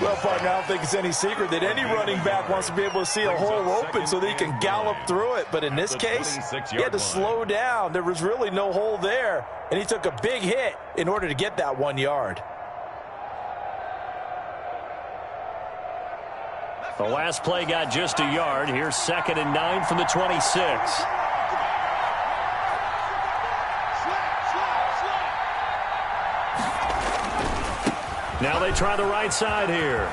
Well, partner, I don't think it's any secret that any running back wants to be able to see a hole open so that he can gallop through it. But in this case, he had to slow down. There was really no hole there, and he took a big hit in order to get that 1 yard. The last play got just a yard. Here's 2nd and 9 from the 26. Now they try the right side here.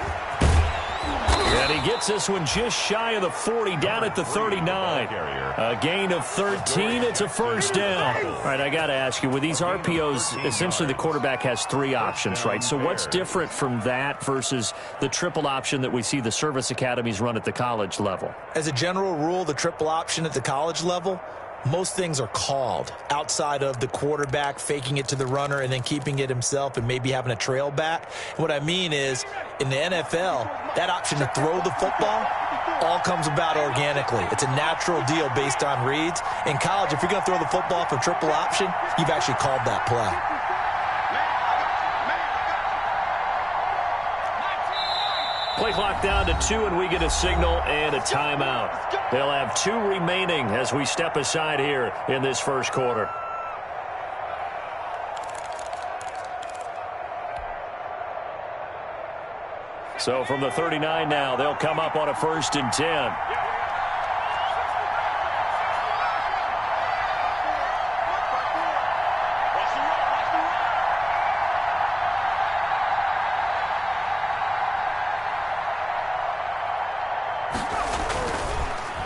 And he gets this one just shy of the 40, down at the 39. A gain of 13. It's a first down. All right, I got to ask you, with these RPOs, essentially the quarterback has 3 options, right? So what's different from that versus the triple option that we see the service academies run at the college level? As a general rule, the triple option at the college level, most things are called outside of the quarterback faking it to the runner and then keeping it himself and maybe having a trail back. What I mean is, in the NFL, that option to throw the football all comes about organically. It's a natural deal based on reads. In college, if you're going to throw the football for triple option, you've actually called that play. Play clock down to 2, and we get a signal and a timeout. They'll have 2 remaining as we step aside here in this first quarter. So from the 39 now, they'll come up on a 1st and 10.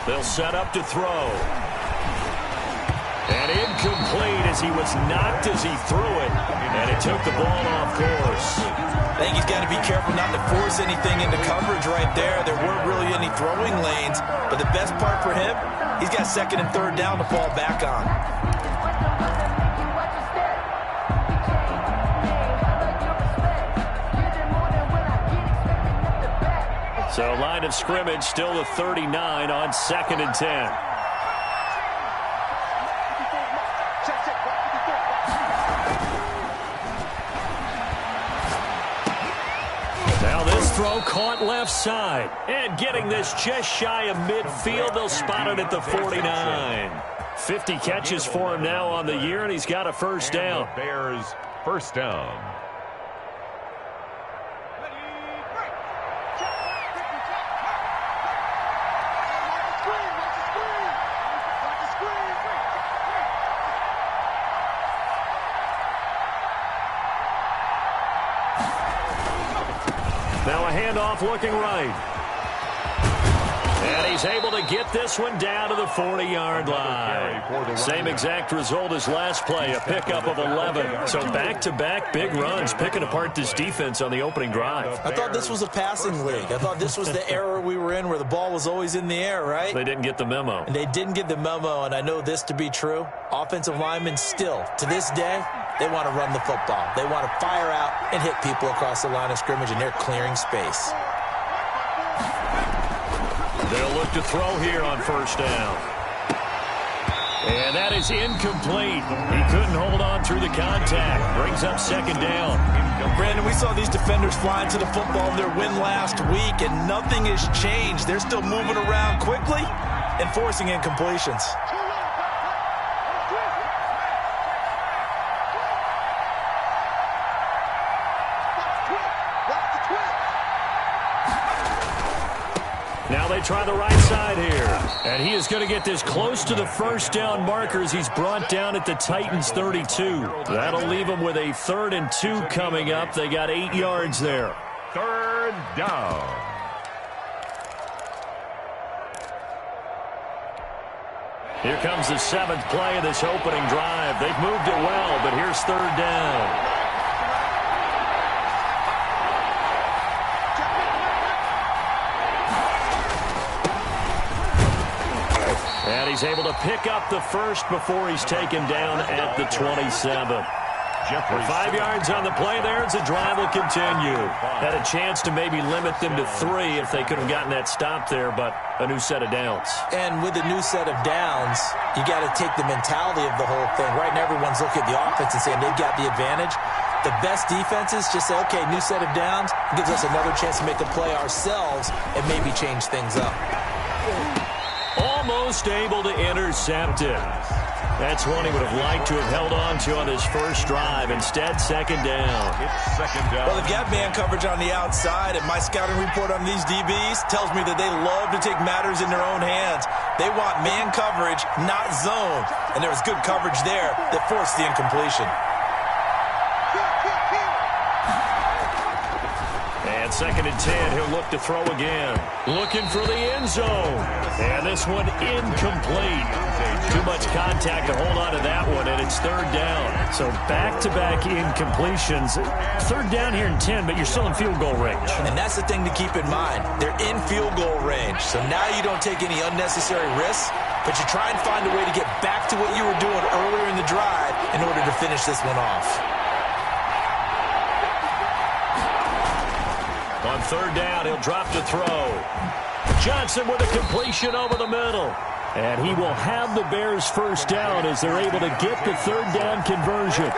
They'll set up to throw. And incomplete as he was knocked as he threw it. And it took the ball off course. I think he's got to be careful not to force anything into coverage right there. There weren't really any throwing lanes. But the best part for him, he's got 2nd and 3rd down to fall back on. So line of scrimmage still the 39 on 2nd and 10. Now this throw caught left side. And getting this just shy of midfield, they'll spot it at the 49. 50 catches for him now on the year, and he's got a first down. Bears first down. Now a handoff looking right. And he's able to get this one down to the 40-yard line. Same exact result as last play, a pickup of 11. So back-to-back big runs, picking apart this defense on the opening drive. I thought this was a passing league. I thought this was the era we were in where the ball was always in the air, right? They didn't get the memo. And they didn't get the memo, and I know this to be true. Offensive linemen still, to this day, they want to run the football. They want to fire out and hit people across the line of scrimmage, and they're clearing space. They'll look to throw here on first down. And that is incomplete. He couldn't hold on through the contact. Brings up 2nd down. Brandon, we saw these defenders flying to the football in their win last week, and nothing has changed. They're still moving around quickly and forcing incompletions. Now they try the right side here. And he is going to get this close to the first down markers. He's brought down at the Titans 32. That'll leave him with a 3rd and 2 coming up. They got 8 yards there. 3rd down. Here comes the 7th play of this opening drive. They've moved it well, but here's 3rd down. And he's able to pick up the first before he's taken down at the 27. 5 yards on the play there as the drive will continue. Had a chance to maybe limit them to 3 if they could have gotten that stop there, but a new set of downs. And with a new set of downs, you got to take the mentality of the whole thing. Right now, everyone's looking at the offense and saying they've got the advantage. The best defenses just say, okay, new set of downs, gives us another chance to make a play ourselves and maybe change things up. Almost able to intercept it. That's one he would have liked to have held on to on his first drive. Instead, second down. It's second down. Well, they've got man coverage on the outside, and my scouting report on these DBs tells me that they love to take matters in their own hands. They want man coverage, not zone. And there was good coverage there that forced the incompletion. And second and 10, he'll look to throw again. Looking for the end zone. And this one incomplete. Too much contact to hold on to that one, and it's third down. So back-to-back incompletions. Third down here in 10, but you're still in field goal range. And that's the thing to keep in mind. They're in field goal range. So now you don't take any unnecessary risks, but you try and find a way to get back to what you were doing earlier in the drive in order to finish this one off. On third down, he'll drop to throw. Johnson with a completion over the middle. And he will have the Bears first down as they're able to get the third down conversion.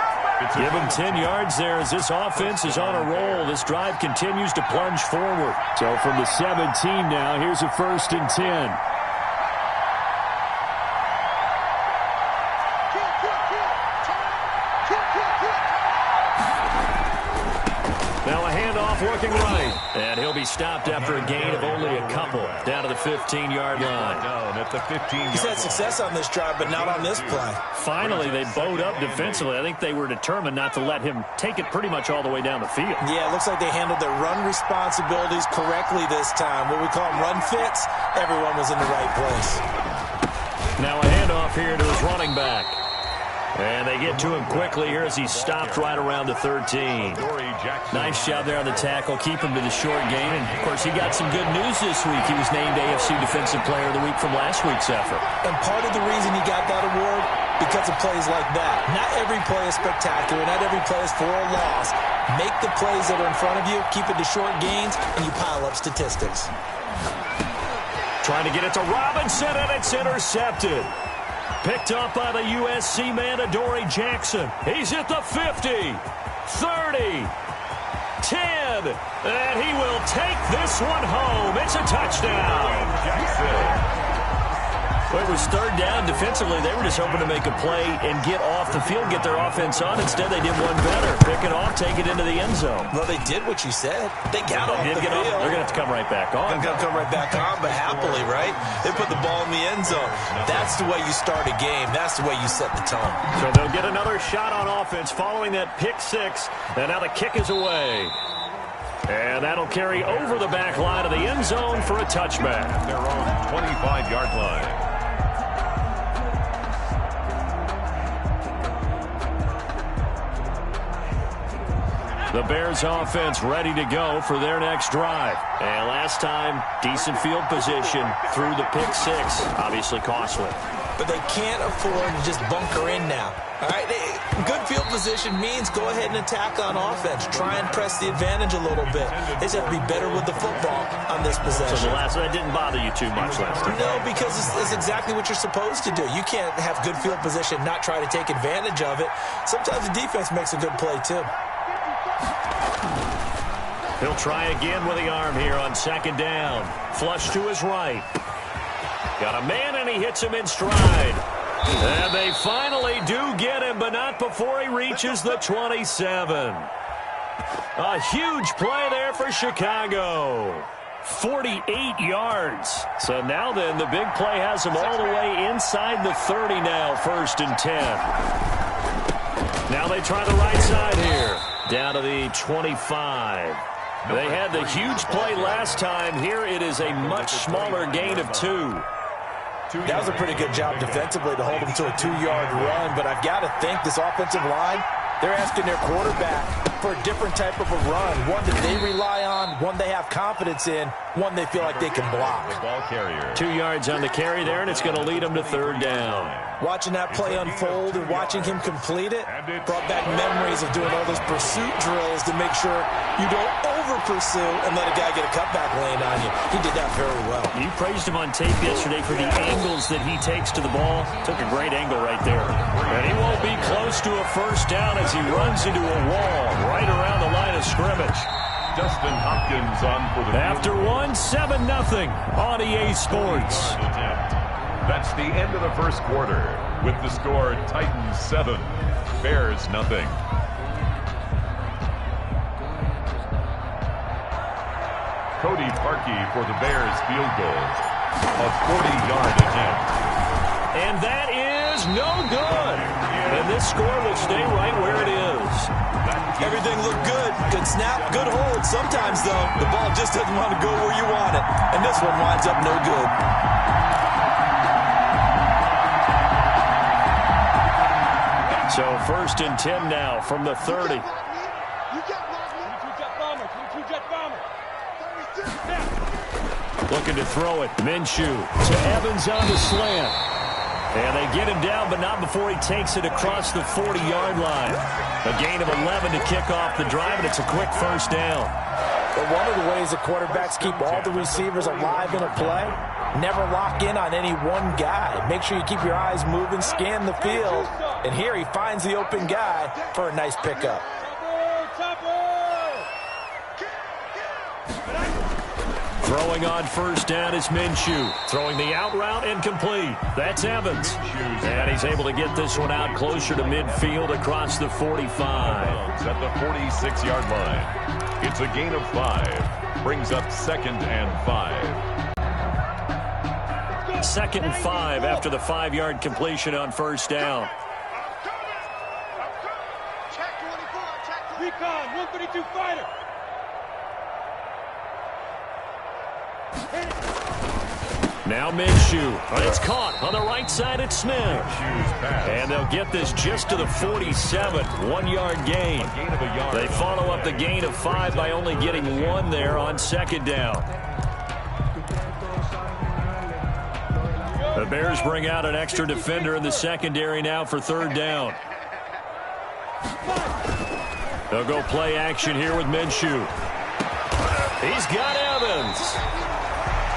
Give him 10 yards there as this offense is on a roll. This drive continues to plunge forward. So from the 17 now, here's a first and 10. Now a handoff working right. And he'll be stopped after a gain of only a couple. Down to the 15-yard line. Down at the 15-yard He's had success on this drive, but not on this play. Finally, they bowed up defensively. I think they were determined not to let him take it pretty much all the way down the field. Yeah, it looks like they handled their run responsibilities correctly this time. What we call them run fits, everyone was in the right place. Now a handoff here to his running back. And they get to him quickly here as he's stopped right around the 13. Nice job there on the tackle. Keep him to the short gain. And, of course, he got some good news this week. He was named AFC Defensive Player of the Week from last week's effort. And part of the reason he got that award, because of plays like that. Not every play is spectacular. Not every play is for a loss. Make the plays that are in front of you, keep it to short gains, and you pile up statistics. Trying to get it to Robinson, and it's intercepted. Picked up by the USC man, Adoree Jackson. He's at the 50, 30, 10, and he will take this one home. It's a touchdown. Jackson. Well, it was third down. Defensively, they were just hoping to make a play and get off the field, get their offense on. Instead, they did one better. Pick it off, take it into the end zone. Well, they did what you said. They got off the field. They're going to have to come right back on. They're going to come right back on, but happily, right? They put the ball in the end zone. That's the way you start a game. That's the way you set the tone. So they'll get another shot on offense following that pick six. And now the kick is away. And that'll carry over the back line of the end zone for a touchback. Their own 25-yard line. The Bears offense ready to go for their next drive. And last time, decent field position through the pick six. Obviously costly. But they can't afford to just bunker in now. All right, good field position means go ahead and attack on offense. Try and press the advantage a little bit. They just have to be better with the football on this possession. So that didn't bother you too much last time? No, because it's exactly what you're supposed to do. You can't have good field position, not try to take advantage of it. Sometimes the defense makes a good play, too. He'll try again with the arm here on second down. Flush to his right. Got a man, and he hits him in stride. And they finally do get him, but not before he reaches the 27. A huge play there for Chicago. 48 yards. So now then, the big play has him all the way inside the 30 now, first and 10. Now they try the right side here. Down to the 25. They had the huge play last time. Here it is a much smaller gain of 2. That was a pretty good job defensively to hold them to a 2-yard run, but I've got to think this offensive line, they're asking their quarterback for a different type of a run, one that they rely on, one they have confidence in, one they feel like they can block. The ball carrier. 2 yards on the carry there, and it's going to lead them to third down. Watching that play unfold and watching him complete it brought back memories of doing all those pursuit drills to make sure you don't over-pursue and let a guy get a cutback lane on you. He did that very well. You praised him on tape yesterday for the angles that he takes to the ball. Took a great angle right there. And he won't be close to a first down as he runs into a wall right around the line of scrimmage. Dustin Hopkins on for the After one, 7-0 on EA Sports. That's the end of the first quarter with the score Titans 7, Bears nothing. Cody Parkey for the Bears field goal. A 40-yard attempt. And that is no good. And this score will stay right where it is. Everything looked good. Good snap, good hold. Sometimes, though, the ball just doesn't want to go where you want it. And this one winds up no good. So 1st and 10 now from the 30. Looking to throw it. Minshew to Evans on the slant. And they get him down, but not before he takes it across the 40-yard line. A gain of 11 to kick off the drive, and it's a quick first down. But one of the ways that quarterbacks keep all the receivers alive in a play, never lock in on any one guy. Make sure you keep your eyes moving, scan the field. And here he finds the open guy for a nice pickup. Throwing on first down is Minshew. Throwing the out route incomplete. That's Evans. And he's able to get this one out closer to midfield across the 45. At the 46-yard line. It's a gain of 5. Brings up 2nd and 5. 2nd and 5 after the 5-yard completion on first down. Recon, 132 fighter. Now Minshew, but it's caught on the right side at Smith. And they'll get this just to the 47, 1-yard gain. They follow up the gain of 5 by only getting 1 there on 2nd down. The Bears bring out an extra defender in the secondary now for 3rd down. They'll go play action here with Minshew. He's got Evans.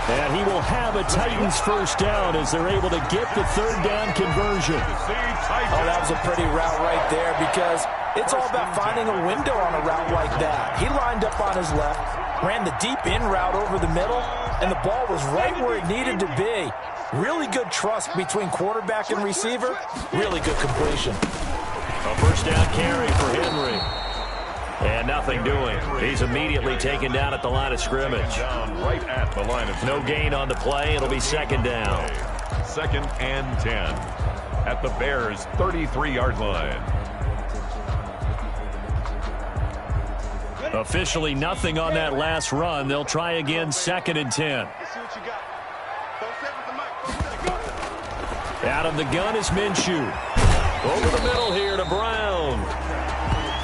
And he will have a Titans first down as they're able to get the 3rd down conversion. Oh, that was a pretty route right there because it's all about finding a window on a route like that. He lined up on his left, ran the deep in route over the middle, and the ball was right where it needed to be. Really good trust between quarterback and receiver. Really good completion. A first down carry for Henry. And nothing doing. He's immediately taken down at the line of scrimmage. Right at the line of No gain on the play. It'll be 2nd down. 2nd and 10 at the Bears' 33-yard line. Officially nothing on that last run. They'll try again 2nd and 10. Out of the gun is Minshew. Over the middle here to Brown.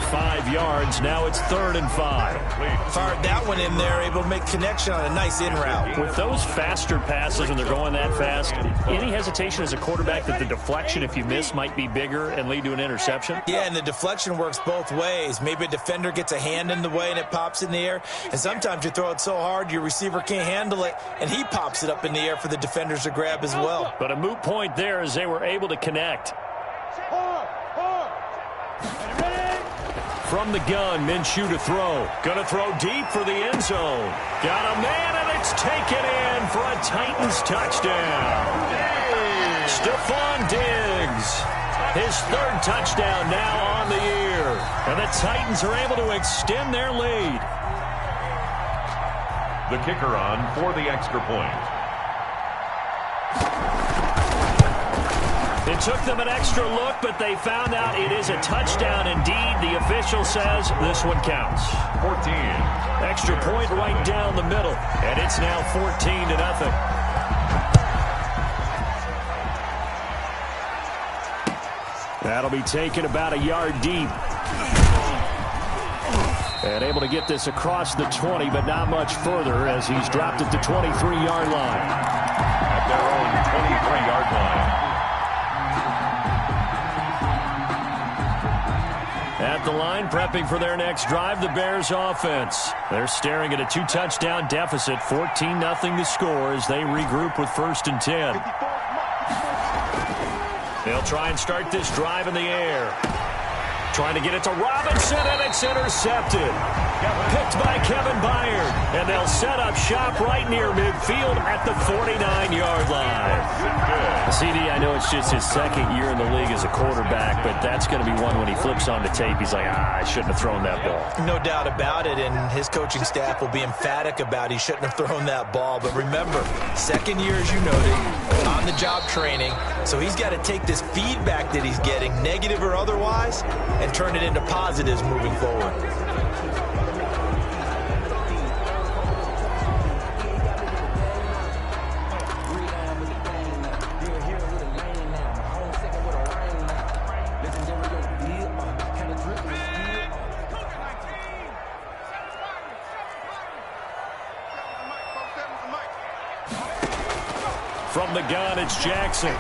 5 yards. Now it's 3rd and 5. Fired that one in there, able to make connection on a nice in route. With those faster passes when they're going that fast, any hesitation as a quarterback that the deflection, if you miss, might be bigger and lead to an interception? Yeah, and the deflection works both ways. Maybe a defender gets a hand in the way and it pops in the air. And sometimes you throw it so hard your receiver can't handle it, and he pops it up in the air for the defenders to grab as well. But a moot point there as they were able to connect. From the gun, Minshew to throw. Gonna throw deep for the end zone. Got a man, and it's taken in for a Titans touchdown. Stephon Diggs. His 3rd touchdown now on the year. And the Titans are able to extend their lead. The kicker on for the extra point. It took them an extra look, but they found out it is a touchdown indeed. The official says this one counts. 14. Extra point right down the middle, and it's now 14-0. That'll be taken about a yard deep. And able to get this across the 20, but not much further as he's dropped at the 23-yard line. At their own 23-yard line. At the line, prepping for their next drive, the Bears offense. They're staring at a 2-touchdown deficit, 14-0 the score as they regroup with 1st and 10. They'll try and start this drive in the air. Trying to get it to Robinson, and it's intercepted. Picked by Kevin Byard. And they'll set up shop right near midfield at the 49-yard line. CD, I know it's just his 2nd year in the league as a quarterback, but that's going to be one when he flips on the tape, he's like, I shouldn't have thrown that ball. No doubt about it, and his coaching staff will be emphatic about he shouldn't have thrown that ball. But remember, 2nd year, as you noted, on-the-job training, so he's got to take this feedback that he's getting, negative or otherwise, and turn it into positives moving forward. From the gun, it's Jackson.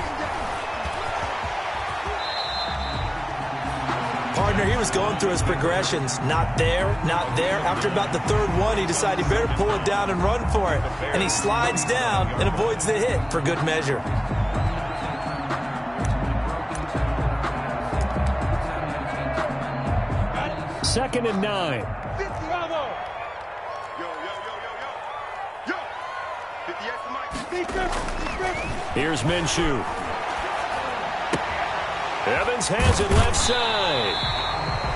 Partner, he was going through his progressions. Not there, not there. After about the 3rd one, he decided he better pull it down and run for it. And he slides down and avoids the hit for good measure. Second and 9. Here's Minshew. Evans has it left side.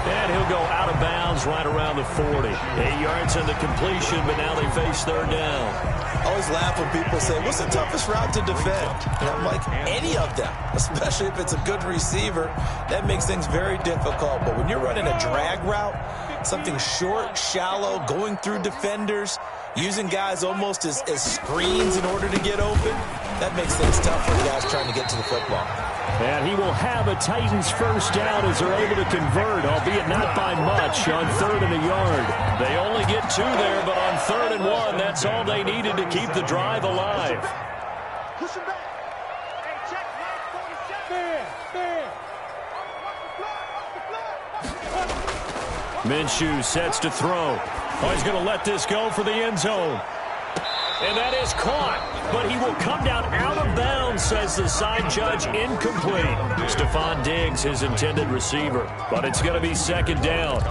And he'll go out of bounds right around the 40. 8 yards in the completion, but now they face 3rd down. I always laugh when people say, what's the toughest route to defend? And I'm like, any of them, especially if it's a good receiver. That makes things very difficult. But when you're running a drag route, something short, shallow, going through defenders, using guys almost as screens in order to get open, that makes things tough for guys trying to get to the football. And he will have a Titans 1st down as they're able to convert, albeit not by much, on 3rd and a yard. They only get 2 there, but on 3rd and 1, that's all they needed to keep the drive alive. Push him back. Hey, check line 47. Minshew sets to throw. Oh, he's going to let this go for the end zone. And that is caught, but he will come down out of bounds, says the side judge, incomplete. Stephon Diggs, his intended receiver, but it's going to be 2nd down.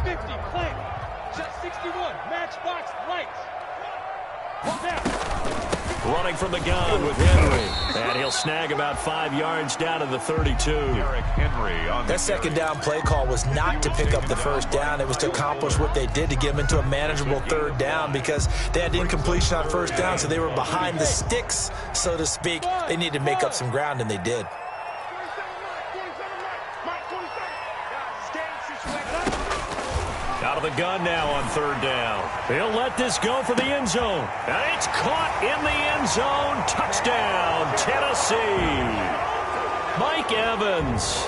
50, play. Just 61, matchbox lights. Hold down. Running from the gun with Henry. And he'll snag about 5 yards down to the 32. Derrick Henry on That 2nd down play call was not to pick up the 1st down. It was to accomplish what they did to get them into a manageable 3rd down because they had incompletion on 1st down, so they were behind the sticks, so to speak. They needed to make up some ground, and they did. Out of the gun now on 3rd down. He'll let this go for the end zone. And it's caught in the end zone. Touchdown, Tennessee. Mike Evans,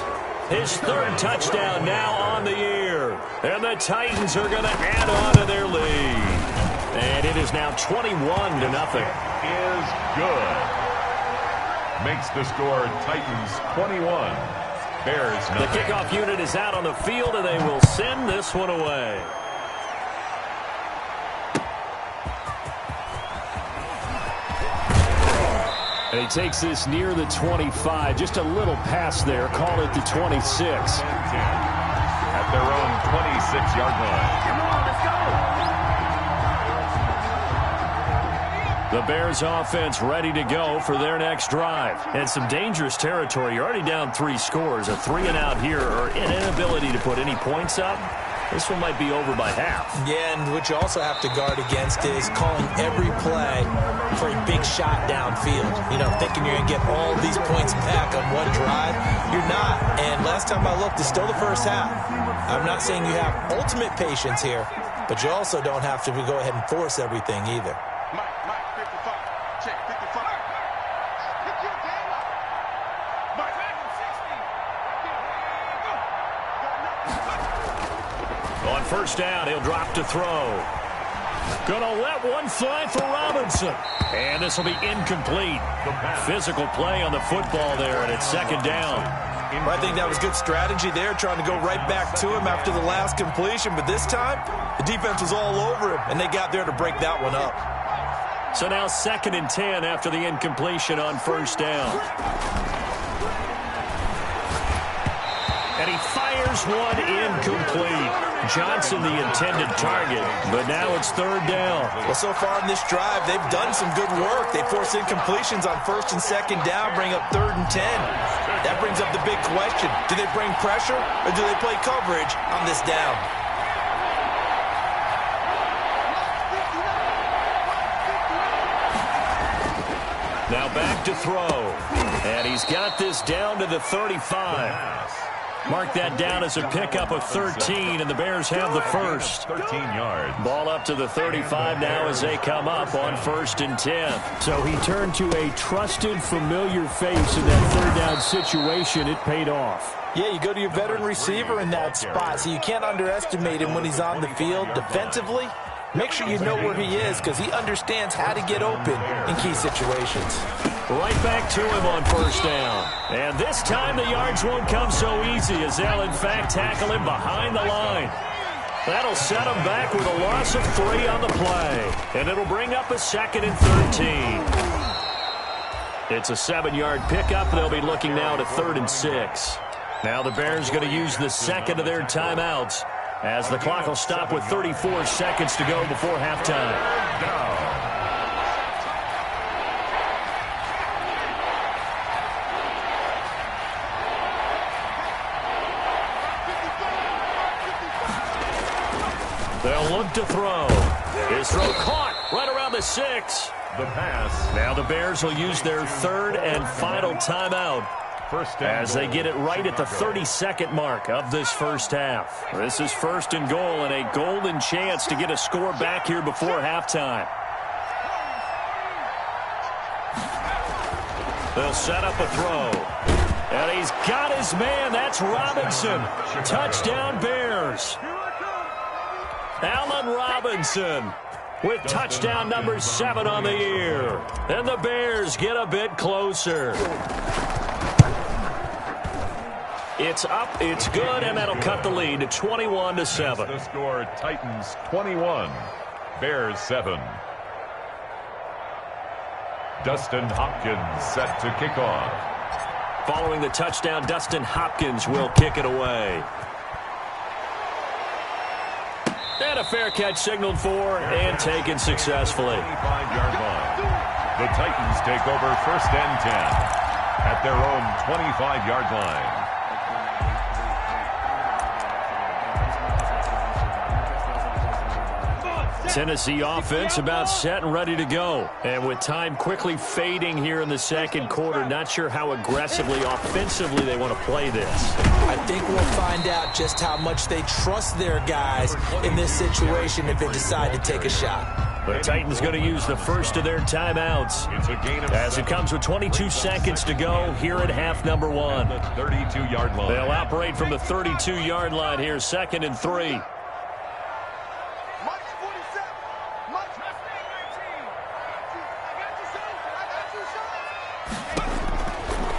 his 3rd touchdown now on the year. And the Titans are going to add on to their lead. And it is now 21-0. is good. Makes the score Titans 21. Bears nothing. The kickoff unit is out on the field, and they will send this one away. And he takes this near the 25. Just a little pass there. Call it the 26. At their own 26-yard line. Come on, let's go. The Bears offense ready to go for their next drive. And some dangerous territory. You're already down 3 scores. A 3-and-out here or an inability to put any points up. This one might be over by half. Yeah, and what you also have to guard against is calling every play for a big shot downfield. You know, thinking you're going to get all these points back on one drive. You're not. And last time I looked, it's still the first half. I'm not saying you have ultimate patience here, but you also don't have to go ahead and force everything either. Mike, 55. Check, 55. Pick your game up. Mike, 60. On first down, he'll drop to throw. Gonna let one fly for Robinson. And this will be incomplete. Physical play on the football there, and it's second down. Well, I think that was good strategy there, trying to go right back to him after the last completion. But this time, the defense was all over him, and they got there to break that one up. So now 2nd and 10 after the incompletion on first down. And he fires one incomplete. Johnson the intended target, but now it's 3rd down. Well, so far in this drive, they've done some good work. They force incompletions on 1st and 2nd down, bring up 3rd and 10. That brings up the big question. Do they bring pressure or do they play coverage on this down? Now back to throw. And he's got this down to the 35. Mark that down as a pickup of 13, and the Bears have the first. 13 yards. Ball up to the 35 now as they come up on 1st and 10. So he turned to a trusted, familiar face in that 3rd down situation. It paid off. Yeah, you go to your veteran receiver in that spot, so you can't underestimate him when he's on the field defensively. Make sure you know where he is because he understands how to get open in key situations. Right back to him on 1st down. And this time the yards won't come so easy as they'll, in fact, tackle him behind the line. That'll set him back with a loss of 3 on the play. And it'll bring up a 2nd and 13. It's a 7-yard pickup. They'll be looking now to 3rd and 6. Now the Bears going to use the 2nd of their timeouts as the clock will stop with 34 seconds to go before halftime. They'll look to throw. His throw caught right around the 6. The pass. Now the Bears will use their 3rd and final timeout as they get it right at the 32nd mark of this first half. This is 1st and goal and a golden chance to get a score back here before halftime. They'll set up a throw. And he's got his man. That's Robinson. Touchdown Bears. Allen Robinson with touchdown number 7 on the year. And the Bears get a bit closer. It's up, it's good, and that'll cut the lead to 21-7. The score, Titans 21, Bears 7. Dustin Hopkins set to kick off. Following the touchdown, Dustin Hopkins will kick it away. And a fair catch signaled for and taken successfully. 25-yard line. The Titans take over 1st and 10 at their own 25-yard line. Tennessee offense about set and ready to go. And with time quickly fading here in the 2nd quarter, not sure how aggressively, offensively they want to play this. I think we'll find out just how much they trust their guys in this situation if they decide to take a shot. The Titans going to use the 1st of their timeouts It's a gain of as it comes with 22 seconds to go here at half number 1. 32-yard line. They'll operate from the 32-yard line here, 2nd and 3.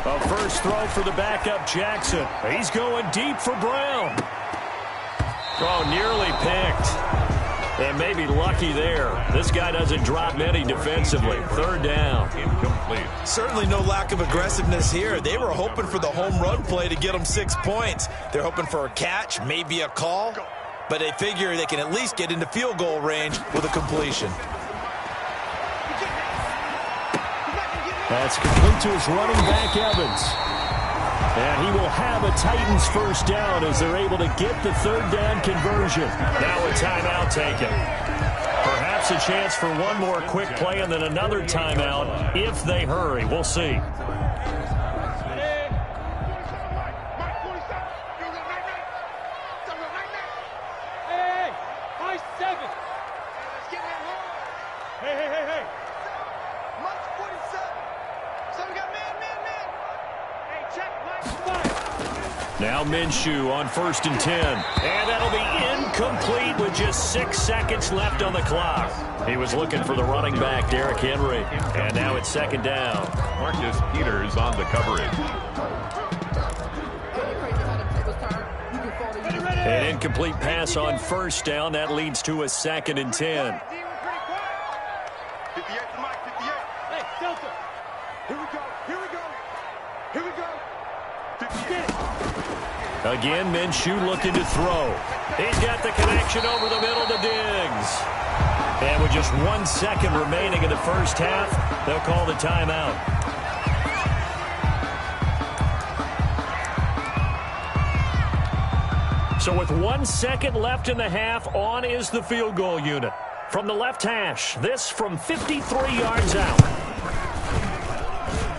A first throw for the backup Jackson. He's going deep for Brown. Oh, nearly picked. And maybe lucky there. This guy doesn't drop many defensively. 3rd down. Incomplete. Certainly no lack of aggressiveness here. They were hoping for the home run play to get them 6 points. They're hoping for a catch, maybe a call, but they figure they can at least get into field goal range with a completion. That's complete to his running back, Evans. And he will have a Titans first down as they're able to get the 3rd down conversion. Now a timeout taken. Perhaps a chance for one more quick play and then another timeout if they hurry. We'll see. Now Minshew on 1st and 10. And that'll be incomplete with just 6 seconds left on the clock. He was looking for the running back, Derrick Henry. And now it's 2nd down. Marcus Peters on the coverage. An incomplete pass on 1st down. That leads to a 2nd and 10. 58 to Mike, 58. Hey, Delta. Here we go. Here we go. Here we go. 58. Again, Minshew looking to throw. He's got the connection over the middle to Diggs. And with just 1 second remaining in the first half, they'll call the timeout. So with 1 second left in the half, on is the field goal unit. From the left hash, this from 53 yards out.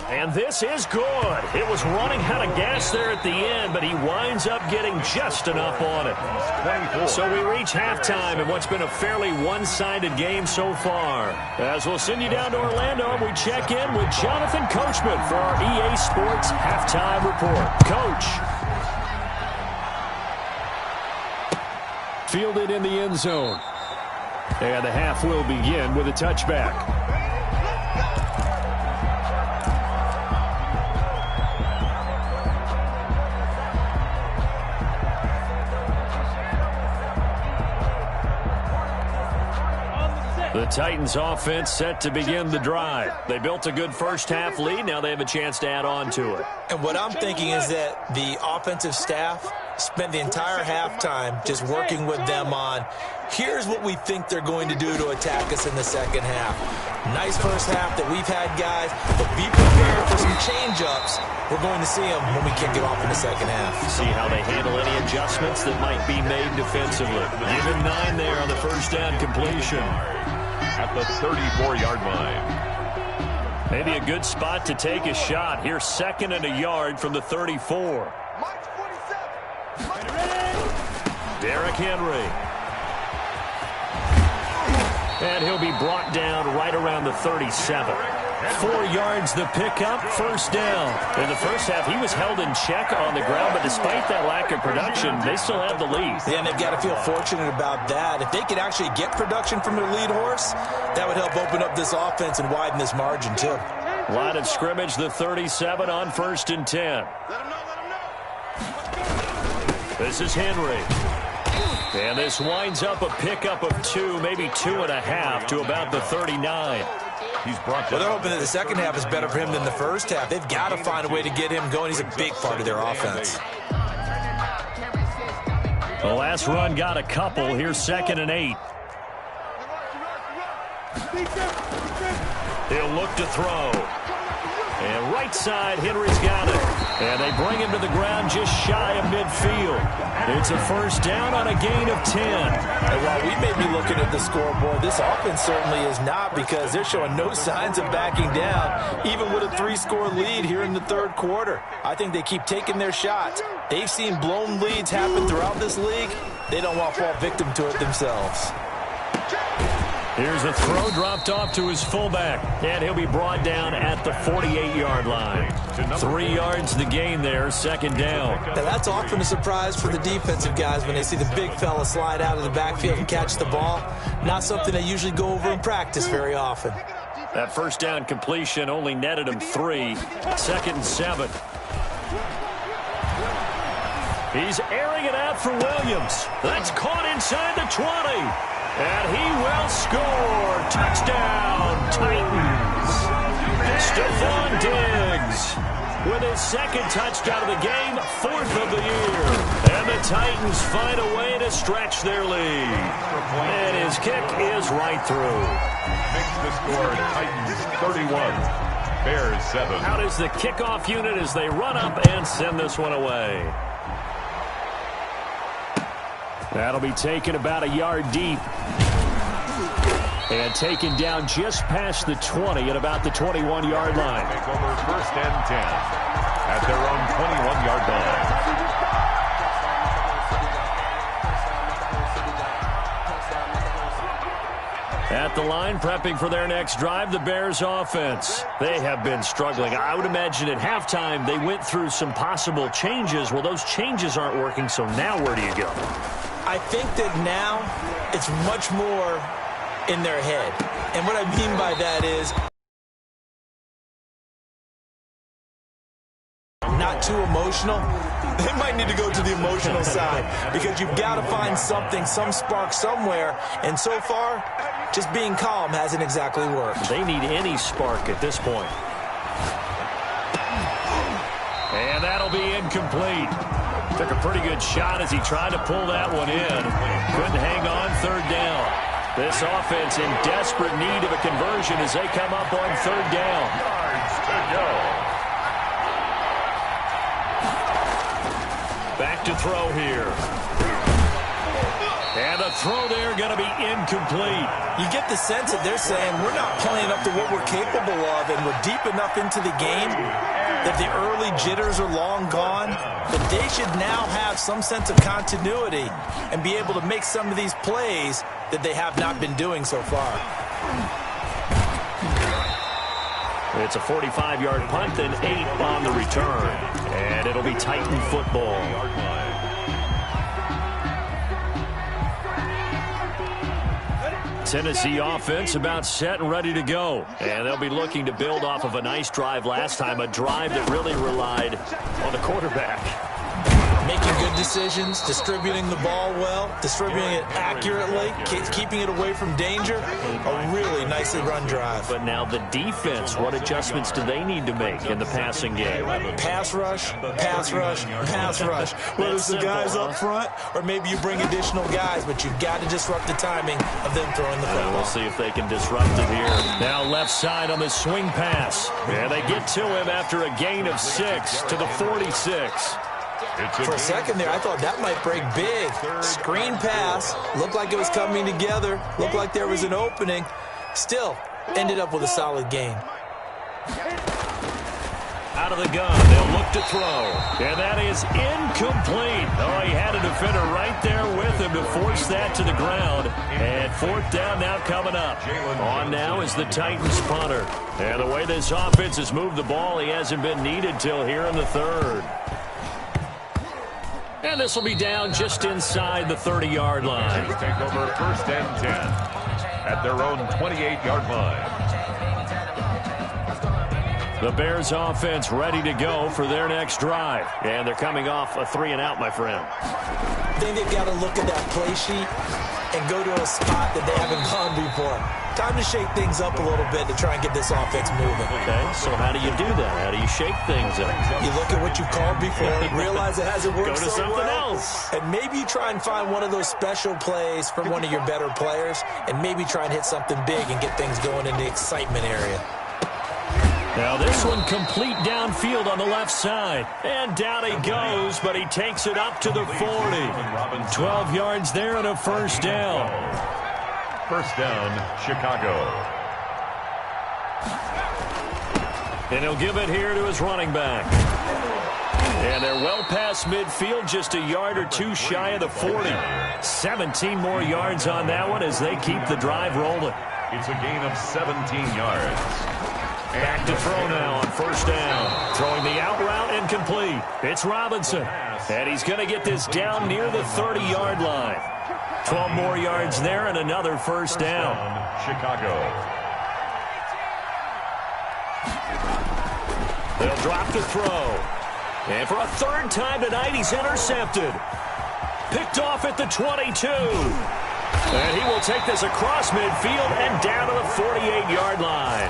And this is good. It was running out of gas there at the end, but he winds up getting just enough on it. So we reach halftime in what's been a fairly one-sided game so far. As we'll send you down to Orlando, we check in with Jonathan Coachman for our EA Sports Halftime Report. Coach. Fielded in the end zone. And the half will begin with a touchback. The Titans offense set to begin the drive. They built a good first half lead. Now they have a chance to add on to it. And what I'm thinking is that the offensive staff spent the entire halftime just working with them on, here's what we think they're going to do to attack us in the second half. Nice first half that we've had, guys, but be prepared for some change-ups. We're going to see them when we kick it off in the second half. See how they handle any adjustments that might be made defensively. Given 9 there on the first down completion. At the 34-yard line. Maybe a good spot to take a shot. Here, 2nd and a yard from the 34. Mike's 47. Mike ready. Derrick Henry. And he'll be brought down right around the 37. 4 yards the pickup, first down. In the first half, he was held in check on the ground, but despite that lack of production, they still have the lead. Yeah, and they've got to feel fortunate about that. If they could actually get production from their lead horse, that would help open up this offense and widen this margin, too. Line of scrimmage, the 37 on 1st and 10. Let him know, let him know. This is Henry. And this winds up a pickup of 2, maybe 2.5 to about the 39. He's brought Well, they're hoping that the second half is better for him than the first half. They've got to find a way to get him going. He's a big part of their offense. The last run got a couple. Here's 2nd and 8. He'll look to throw. And right side, Henry's got it. And they bring him to the ground just shy of midfield. It's a first down on a gain of 10. And while we may be looking at the scoreboard, this offense certainly is not, because they're showing no signs of backing down, even with a 3-score lead here in the third quarter. I think they keep taking their shots. They've seen blown leads happen throughout this league. They don't want to fall victim to it themselves. Here's a throw dropped off to his fullback, and he'll be brought down at the 48-yard line. 3 yards the gain there, 2nd down. Now that's often a surprise for the defensive guys when they see the big fella slide out of the backfield and catch the ball. Not something they usually go over in practice very often. That first down completion only netted him 3. 2nd and 7. He's airing it out for Williams. That's caught inside the 20. And he will score. Touchdown, Titans. Stephon Diggs with his 2nd touchdown of the game, 4th of the year. And the Titans find a way to stretch their lead. And his kick is right through. Makes the score Titans 31, Bears 7. Out is the kickoff unit as they run up and send this one away. That'll be taken about a yard deep. And taken down just past the 20 at about the 21-yard line. Take over 1st and 10 at their own 21-yard line. At the line, prepping for their next drive, the Bears offense. They have been struggling. I would imagine at halftime they went through some possible changes. Well, those changes aren't working, so now where do you go? I think that now it's much more in their head. And what I mean by that is not too emotional. They might need to go to the emotional side because you've got to find something, some spark somewhere. And so far, just being calm hasn't exactly worked. They need any spark at this point. And that'll be incomplete. Took a pretty good shot as he tried to pull that one in. Couldn't hang on, third down. This offense in desperate need of a conversion as they come up on third down. Yards to go. Back to throw here. And the throw there going to be incomplete. You get the sense that they're saying we're not playing up to what we're capable of, and we're deep enough into the game that the early jitters are long gone, that they should now have some sense of continuity and be able to make some of these plays that they have not been doing so far. It's a 45-yard punt and 8 on the return. And it'll be Titan football. Tennessee offense about set and ready to go. And they'll be looking to build off of a nice drive last time, a drive that really relied on the quarterback. Making good decisions, distributing the ball well, distributing it accurately, keeping it away from danger. A really nicely run drive. But now the defense, what adjustments do they need to make in the passing game? Pass rush, pass rush, pass rush. Whether it's the guys up front or maybe you bring additional guys, but you've got to disrupt the timing of them throwing the football. We'll see if they can disrupt it here. Now left side on the swing pass. And they get to him after a gain of 6 to the 46. For a second there, I thought that might break big. Screen pass. Looked like it was coming together. Looked like there was an opening. Still, ended up with a solid gain. Out of the gun, they'll look to throw. And that is incomplete. Oh, he had a defender right there with him to force that to the ground. And fourth down now coming up. On now is the Titans punter. And the way this offense has moved the ball, he hasn't been needed till here in the third. And this will be down just inside the 30-yard line. Take over first and 10 at their own 28-yard line. The Bears offense ready to go for their next drive. And they're coming off a 3-and-out, my friend. I think they've got to look at that play sheet and go to a spot that they haven't gone before. Time to shake things up a little bit to try and get this offense moving. Okay, so how do you do that? How do you shake things up? You look at what you called before, realize it hasn't worked Go to so something well, else. and maybe you try and find one of those special plays from one of your better players, and maybe try and hit something big and get things going in the excitement area. Now this one complete downfield on the left side. And down he goes, but he takes it up to the 40. 12 yards there and a first down. First down, Chicago. And he'll give it here to his running back. And they're well past midfield, just a yard or two shy of the 40. 17 more yards on that one as they keep the drive rolling. It's a gain of 17 yards. Back to throw now on first down. Throwing the out route incomplete. It's Robinson. And he's going to get this down near the 30-yard line. 12 more yards there and another first down. Chicago. They'll drop the throw. And for a third time tonight, he's intercepted. Picked off at the 22. And he will take this across midfield and down to the 48-yard line.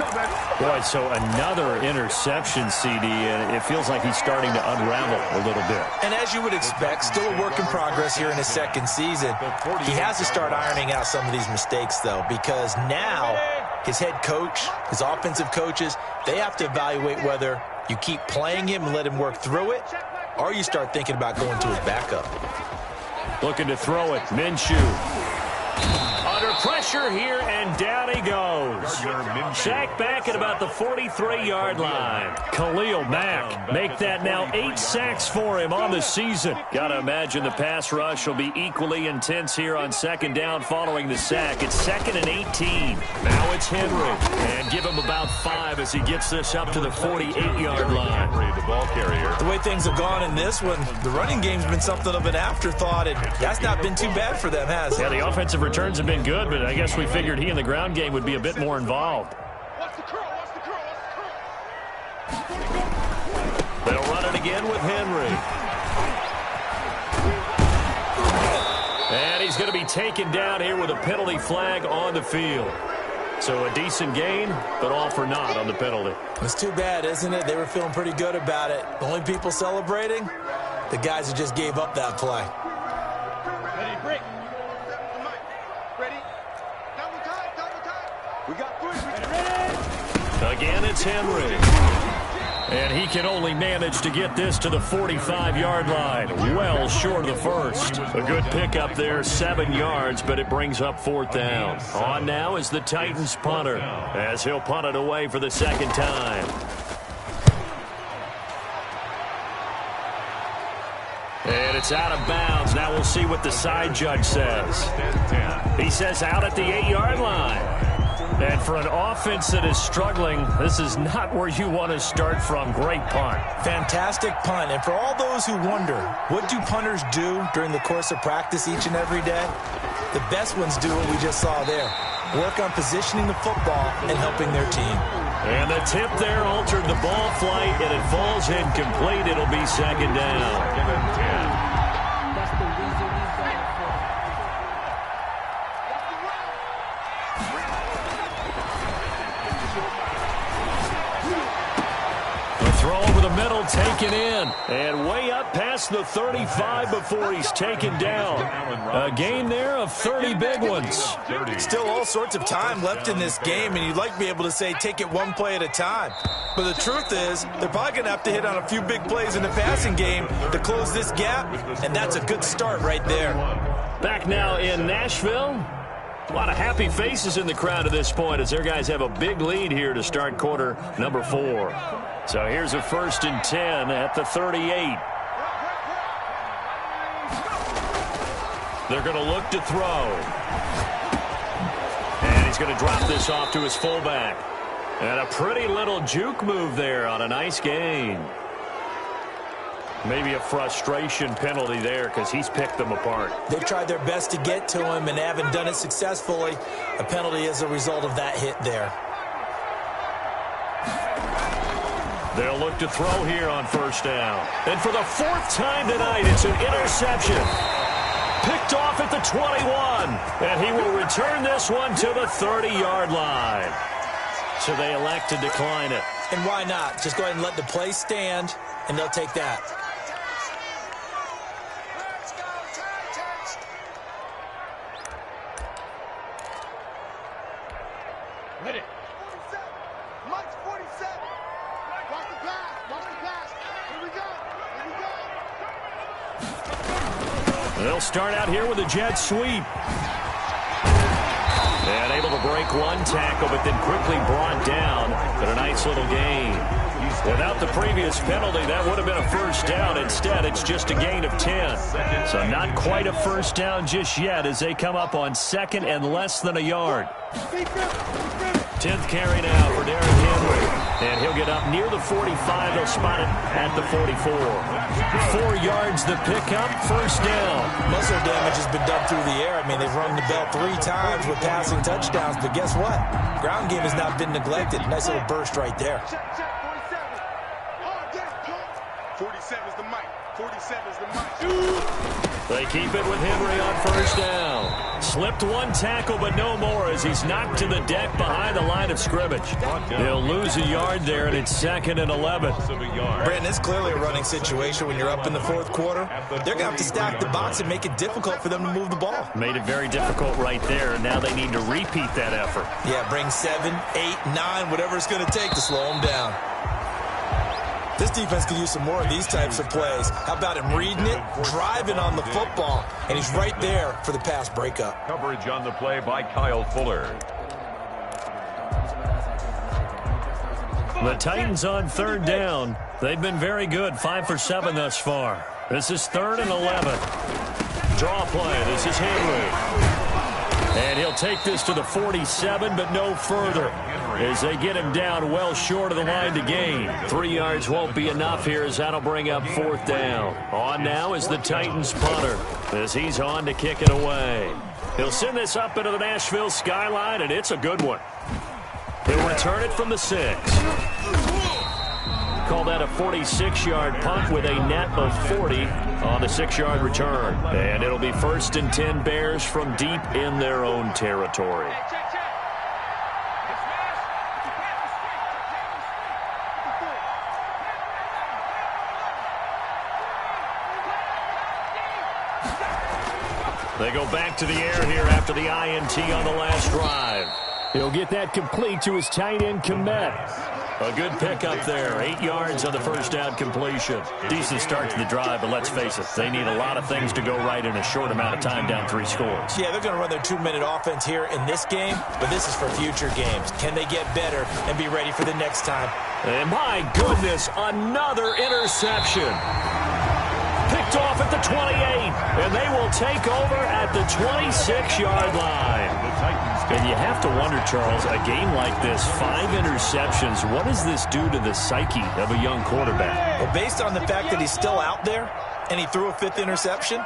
Boy, so another interception, CD, and it feels like he's starting to unravel a little bit. And as you would expect, still a work in progress here in his second season. He has to start ironing out some of these mistakes, though, because now his head coach, his offensive coaches, they have to evaluate whether you keep playing him and let him work through it, or you start thinking about going to his backup. Looking to throw it, Minshew. Under pressure. pressure here, and down he goes. Sacked back at about the 43-yard line. Khalil Mack make that now 8 sacks for him on the season. Got to imagine the pass rush will be equally intense here on second down following the sack. It's 2nd and 18. Now it's Henry. And give him about 5 as he gets this up to the 48-yard line. The ball carrier. The way things have gone in this one, the running game's been something of an afterthought, and that's not been too bad for them, has it? Yeah, the offensive returns have been good, but I guess we figured he in the ground game would be a bit more involved. Watch the curl, watch the curl, watch the curl. They'll run it again with Henry. And he's going to be taken down here with a penalty flag on the field. So a decent gain, but all for naught on the penalty. It's too bad, isn't it? They were feeling pretty good about it. The only people celebrating, the guys who just gave up that play. Ready, break. Ready. Double time. We got 3. Ready. Again, it's Henry. And he can only manage to get this to the 45-yard line. Well short of the first. A good pickup there, 7 yards, but it brings up 4th down. On now is the Titans punter, as he'll punt it away for the 2nd time. And it's out of bounds. Now we'll see what the side judge says. He says out at the 8-yard line. And for an offense that is struggling, this is not where you want to start from. Great punt. Fantastic punt. And for all those who wonder, what do punters do during the course of practice each and every day? The best ones do what we just saw there. Work on positioning the football and helping their team. And the tip there altered the ball flight, and it falls incomplete. It'll be 2nd down. 2nd and 10. Throw over the middle, taken in, and way up past the 35 before he's taken down. A gain there of 30 big ones. Still all sorts of time left in this game, and you'd like to be able to say take it one play at a time. But the truth is, they're probably going to have to hit on a few big plays in the passing game to close this gap, and that's a good start right there. Back now in Nashville. A lot of happy faces in the crowd at this point as their guys have a big lead here to start quarter number 4. So here's a 1st and 10 at the 38. They're going to look to throw. And he's going to drop this off to his fullback. And a pretty little juke move there on a nice gain. Maybe a frustration penalty there because he's picked them apart. They've tried their best to get to him and haven't done it successfully. A penalty as a result of that hit there. They'll look to throw here on 1st down. And for the 4th time tonight, it's an interception. Picked off at the 21. And he will return this one to the 30-yard line. So they elect to decline it. And why not? Just go ahead and let the play stand, and they'll take that. Ready. 47. Mike's 47. Watch the pass. Watch the pass. Here we go. Here we go. They'll start out here with a jet sweep. And able to break one tackle, but then quickly brought down. But a nice little gain. Without the previous penalty, that would have been a 1st down. Instead, it's just a gain of 10. So not quite a 1st down just yet as they come up on 2nd and less than a yard. 10th carry now for Derrick Henry. And he'll get up near the 45. They'll spot it at the 44. 4 yards the pickup, 1st down. Muscle damage has been done through the air. I mean, they've rung the bell 3 times with passing touchdowns. But guess what? Ground game has not been neglected. Nice little burst right there. Check, 47 is the mic. 47 is the mic. They keep it with Henry on 1st down. Slipped one tackle, but no more as he's knocked to the deck behind the line of scrimmage. He'll lose a yard there, and it's 2nd and 11. Brandon, it's clearly a running situation when you're up in the 4th quarter. They're going to have to stack the box and make it difficult for them to move the ball. Made it very difficult right there. Now they need to repeat that effort. Yeah, bring 7, 8, 9, whatever it's going to take to slow them down. This defense could use some more of these types of plays. How about him reading it, driving on the football, and he's right there for the pass breakup. Coverage on the play by Kyle Fuller. The Titans on third down. They've been very good, 5 for 7 thus far. This is 3rd and 11. Draw play. This is Henry. And he'll take this to the 47, but no further, as they get him down well short of the line to gain. 3 yards won't be enough here, as that'll bring up 4th down. On now is the Titans punter, as he's on to kick it away. He'll send this up into the Nashville skyline, and it's a good one. He'll return it from the 6. Call that a 46-yard punt with a net of 40 on the 6-yard return. And it'll be 1st and 10 Bears from deep in their own territory. They go back to the air here after the INT on the last drive. He'll get that complete to his tight end, Kmet. A good pickup there. 8 yards on the first down completion. Decent start to the drive, but let's face it, they need a lot of things to go right in a short amount of time, down 3 scores. Yeah, they're going to run their 2-minute offense here in this game, but this is for future games. Can they get better and be ready for the next time? And my goodness, another interception. Picked off at the 28, and they will take over at the 26-yard line. And you have to wonder, Charles, a game like this, 5 interceptions, what does this do to the psyche of a young quarterback? Well, based on the fact that he's still out there and he threw a 5th interception,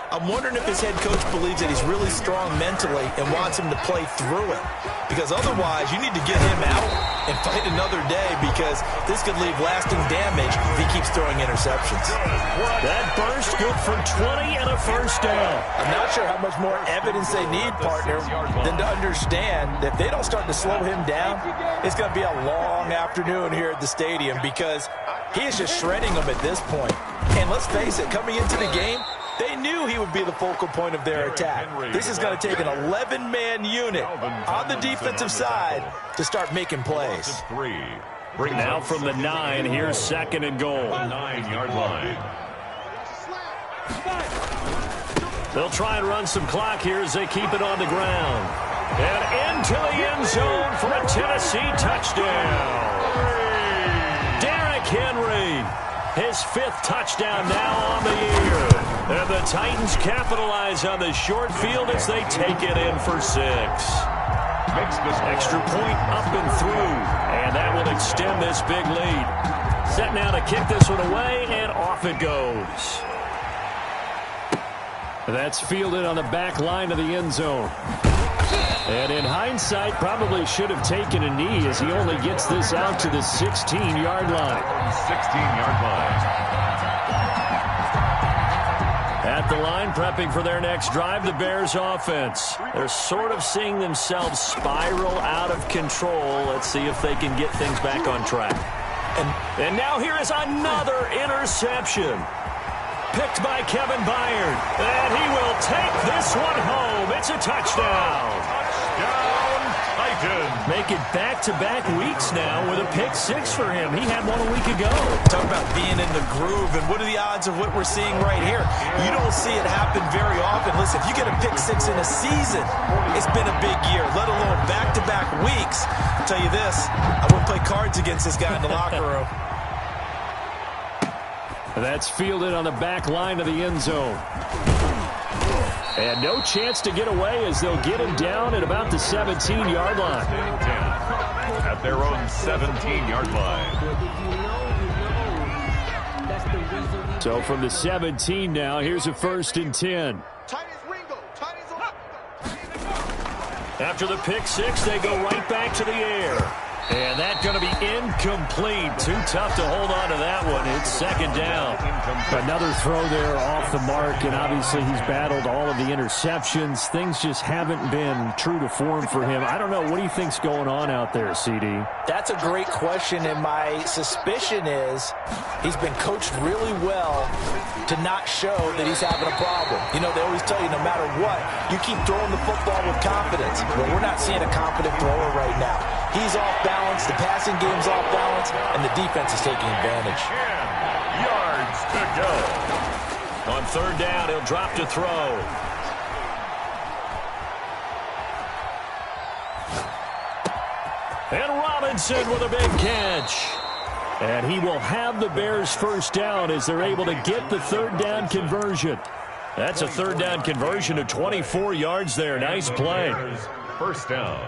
I'm wondering if his head coach believes that he's really strong mentally and wants him to play through it. Because otherwise, you need to get him out and fight another day, because this could leave lasting damage if he keeps throwing interceptions. That burst good for 20 and a first down. I'm not sure how much more evidence they need, partner, than to understand that if they don't start to slow him down, it's going to be a long afternoon here at the stadium, because he is just shredding them at this point. And let's face it, coming into the game, they knew he would be the focal point of their attack. This is going to take an 11-man unit on the defensive side to start making plays. Now from the 9, here's 2nd and goal. 9-yard line. They'll try and run some clock here as they keep it on the ground. And into the end zone for a Tennessee touchdown. Derrick Henry, his 5th touchdown now on the year. And the Titans capitalize on the short field as they take it in for 6. Extra point up and through, and that will extend this big lead. Set now to kick this one away, and off it goes. That's fielded on the back line of the end zone. And in hindsight, probably should have taken a knee, as he only gets this out to the 16-yard line. 16-yard line. At the line, prepping for their next drive, the Bears offense. They're sort of seeing themselves spiral out of control. Let's see if they can get things back on track. And now here is another interception. Picked by Kevin Byard. And he will take this one home. It's a touchdown. Touchdown, Titans. Make it back-to-back weeks now with a pick 6 for him. He had one a week ago. Talk about being in the groove, and what are the odds of what we're seeing right here? You don't see it happen very often. Listen, if you get a pick 6 in a season, it's been a big year, let alone back-to-back weeks. I'll tell you this, I wouldn't play cards against this guy in the locker room. That's fielded on the back line of the end zone. And no chance to get away, as they'll get him down at about the 17-yard line. At their own 17-yard line. So from the 17 now, here's a 1st and 10. After the pick 6, they go right back to the air. And that's going to be incomplete. Too tough to hold on to that one. It's 2nd down. Another throw there off the mark, and obviously he's battled all of the interceptions. Things just haven't been true to form for him. I don't know. What do you think's going on out there, CD? That's a great question, and my suspicion is he's been coached really well to not show that he's having a problem. You know, they always tell you no matter what, you keep throwing the football with confidence. Well, we're not seeing a confident thrower right now. He's off balance, the passing game's off balance, and the defense is taking advantage. 10 yards to go. On third down, he'll drop to throw. And Robinson with a big catch. And he will have the Bears first down as they're able to get the third down conversion. That's a third down conversion of 24 yards there. Nice play. First down.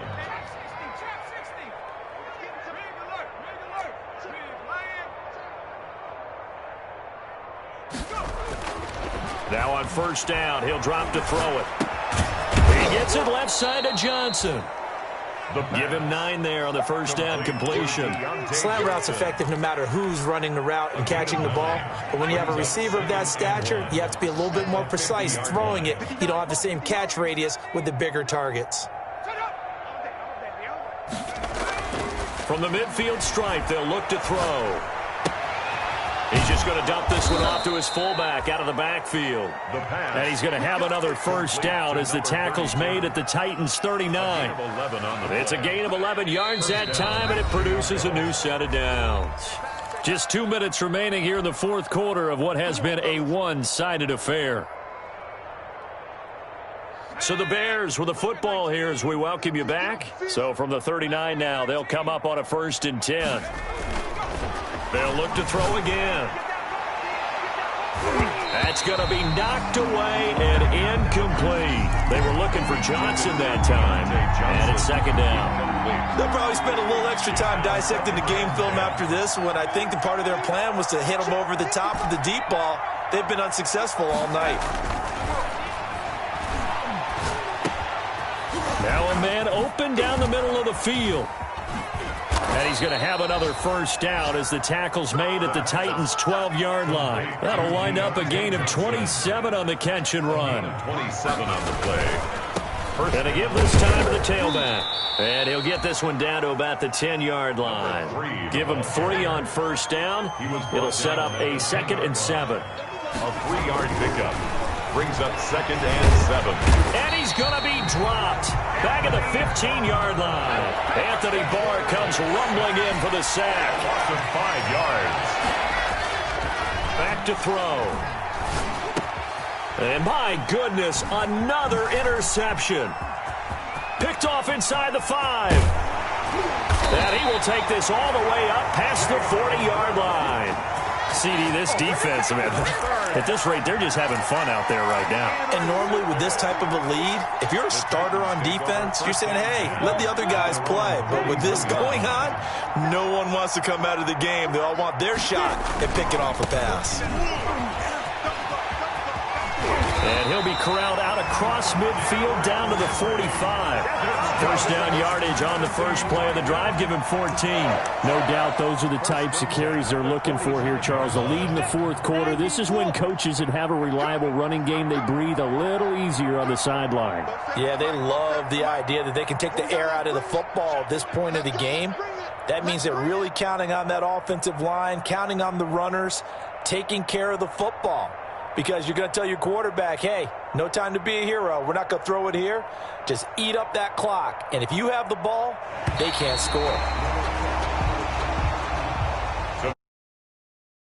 Now on first down, he'll drop to throw it. He gets it left side to Johnson. Give him 9 there on the first down completion. Slant route's effective no matter who's running the route and catching the ball. But when you have a receiver of that stature, you have to be a little bit more precise throwing it. You don't have the same catch radius with the bigger targets. From the midfield stripe, they'll look to throw. He's just going to dump this one off to his fullback out of the backfield. And he's going to have another first down as the tackle's made at the Titans' 39. It's a gain of 11 yards that time, and it produces a new set of downs. Just 2 minutes remaining here in the fourth quarter of what has been a one-sided affair. So the Bears with the football here as we welcome you back. So from the 39 now, they'll come up on a 1st and 10. They'll look to throw again. That's going to be knocked away and incomplete. They were looking for Johnson that time. And it's second down. They'll probably spend a little extra time dissecting the game film after this when I think the part of their plan was to hit them over the top of the deep ball. They've been unsuccessful all night. Now a man open down the middle of the field. And he's going to have another first down as the tackle's made at the Titans' 12-yard line. That'll wind up a gain of 27 on the catch and run. 27 on the play. Going to give this time to the tailback. And he'll get this one down to about the 10-yard line. Give him 3 on first down. It'll set up a 2nd and 7. A 3-yard pickup. Brings up 2nd and 7. And he's going to be dropped. Back at the 15-yard line. Anthony Barr comes rumbling in for the sack. Loss of 5 yards. Back to throw. And my goodness, another interception. Picked off inside the 5. And he will take this all the way up past the 40-yard line. CD, this defense, man, at this rate, they're just having fun out there right now. And normally with this type of a lead, if you're a starter on defense, you're saying, hey, let the other guys play. But with this going on, no one wants to come out of the game. They all want their shot at picking off a pass. And he'll be corralled out across midfield down to the 45. First down yardage on the first play of the drive. Give him 14. No doubt those are the types of carries they're looking for here, Charles. A lead in the fourth quarter. This is when coaches that have a reliable running game, they breathe a little easier on the sideline. Yeah, they love the idea that they can take the air out of the football at this point of the game. That means they're really counting on that offensive line, counting on the runners, taking care of the football. Because you're going to tell your quarterback, hey, no time to be a hero. We're not going to throw it here. Just eat up that clock. And if you have the ball, they can't score.